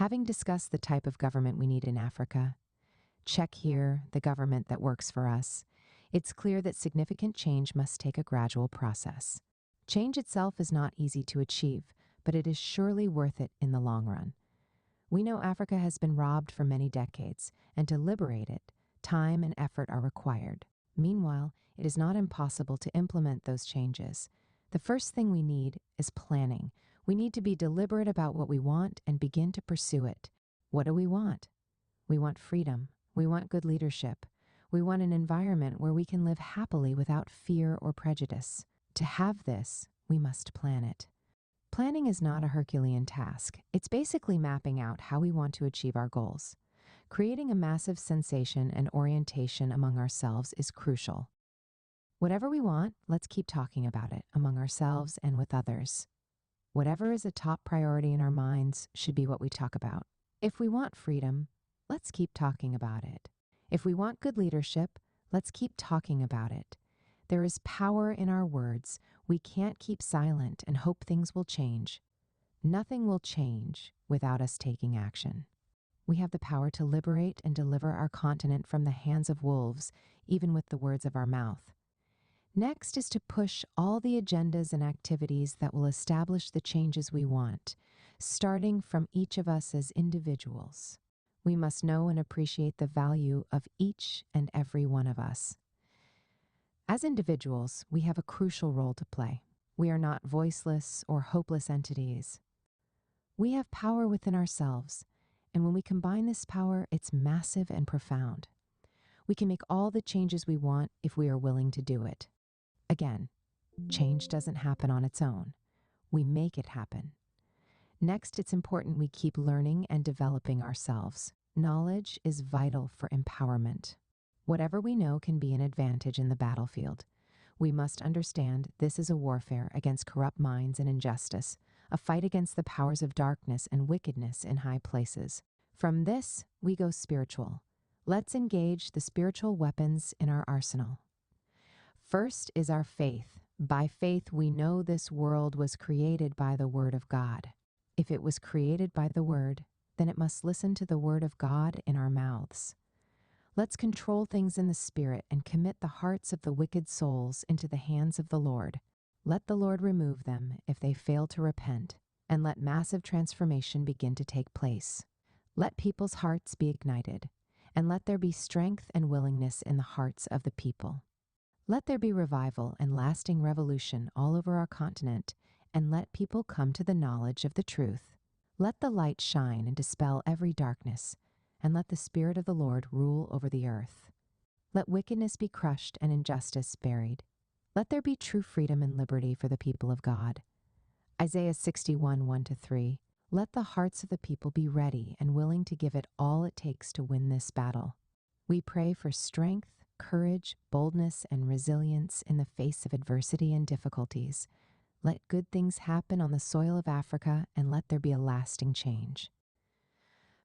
Having discussed the type of government we need in Africa, check here the government that works for us, it's clear that significant change must take a gradual process. Change itself is not easy to achieve, but it is surely worth it in the long run. We know Africa has been robbed for many decades, and to liberate it, time and effort are required. Meanwhile, it is not impossible to implement those changes. The first thing we need is planning. We need to be deliberate about what we want and begin to pursue it. What do we want? We want freedom. We want good leadership. We want an environment where we can live happily without fear or prejudice. To have this, we must plan it. Planning is not a Herculean task. It's basically mapping out how we want to achieve our goals. Creating a massive sensation and orientation among ourselves is crucial. Whatever we want, let's keep talking about it among ourselves and with others. Whatever is a top priority in our minds should be what we talk about. If we want freedom, let's keep talking about it. If we want good leadership, let's keep talking about it. There is power in our words. We can't keep silent and hope things will change. Nothing will change without us taking action. We have the power to liberate and deliver our continent from the hands of wolves, even with the words of our mouth. Next is to push all the agendas and activities that will establish the changes we want, starting from each of us as individuals. We must know and appreciate the value of each and every one of us. As individuals, we have a crucial role to play. We are not voiceless or hopeless entities. We have power within ourselves, and when we combine this power, it's massive and profound. We can make all the changes we want if we are willing to do it. Again, change doesn't happen on its own. We make it happen. Next, it's important we keep learning and developing ourselves. Knowledge is vital for empowerment. Whatever we know can be an advantage in the battlefield. We must understand this is a warfare against corrupt minds and injustice, a fight against the powers of darkness and wickedness in high places. From this, we go spiritual. Let's engage the spiritual weapons in our arsenal. First is our faith. By faith, we know this world was created by the Word of God. If it was created by the Word, then it must listen to the Word of God in our mouths. Let's control things in the Spirit and commit the hearts of the wicked souls into the hands of the Lord. Let the Lord remove them if they fail to repent, and let massive transformation begin to take place. Let people's hearts be ignited, and let there be strength and willingness in the hearts of the people. Let there be revival and lasting revolution all over our continent, and let people come to the knowledge of the truth. Let the light shine and dispel every darkness, and let the Spirit of the Lord rule over the earth. Let wickedness be crushed and injustice buried. Let there be true freedom and liberty for the people of God. Isaiah 61, 1-3. Let the hearts of the people be ready and willing to give it all it takes to win this battle. We pray for strength, courage, boldness, and resilience in the face of adversity and difficulties. Let good things happen on the soil of Africa, and let there be a lasting change.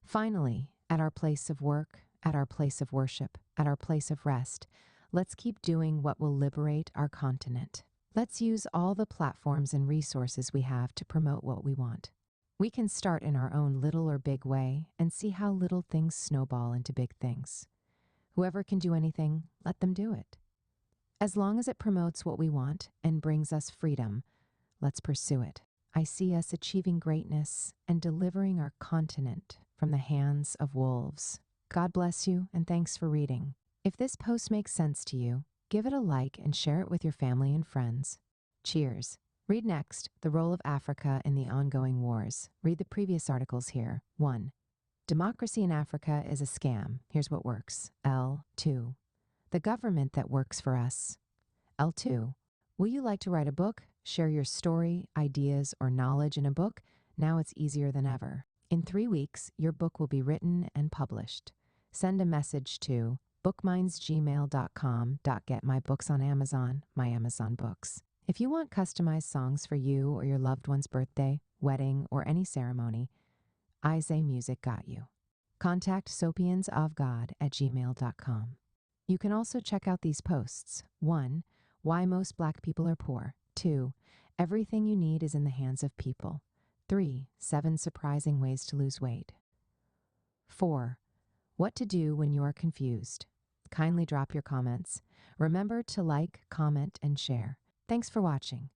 Finally, at our place of work, at our place of worship, at our place of rest, let's keep doing what will liberate our continent. Let's use all the platforms and resources we have to promote what we want. We can start in our own little or big way and see how little things snowball into big things. Whoever can do anything, let them do it. As long as it promotes what we want and brings us freedom, let's pursue it. I see us achieving greatness and delivering our continent from the hands of wolves. God bless you, and thanks for reading. If this post makes sense to you, give it a like and share it with your family and friends. Cheers. Read next, The Role of Africa in the Ongoing Wars. Read the previous articles here. 1. Democracy in Africa is a scam. Here's what works. L2. The government that works for us. L2. Will you like to write a book? Share your story, ideas, or knowledge in a book? Now it's easier than ever. In 3 weeks, your book will be written and published. Send a message to bookmindsgmail.com. Get my books on Amazon, my Amazon books. If you want customized songs for you or your loved one's birthday, wedding, or any ceremony, Isay Music got you. Contact sopiansofgod@gmail.com. You can also check out these posts. 1. Why most Black people are poor. 2. Everything you need is in the hands of people. 3. 7 surprising ways to lose weight. 4. What to do when you are confused. Kindly drop your comments. Remember to like, comment, and share. Thanks for watching.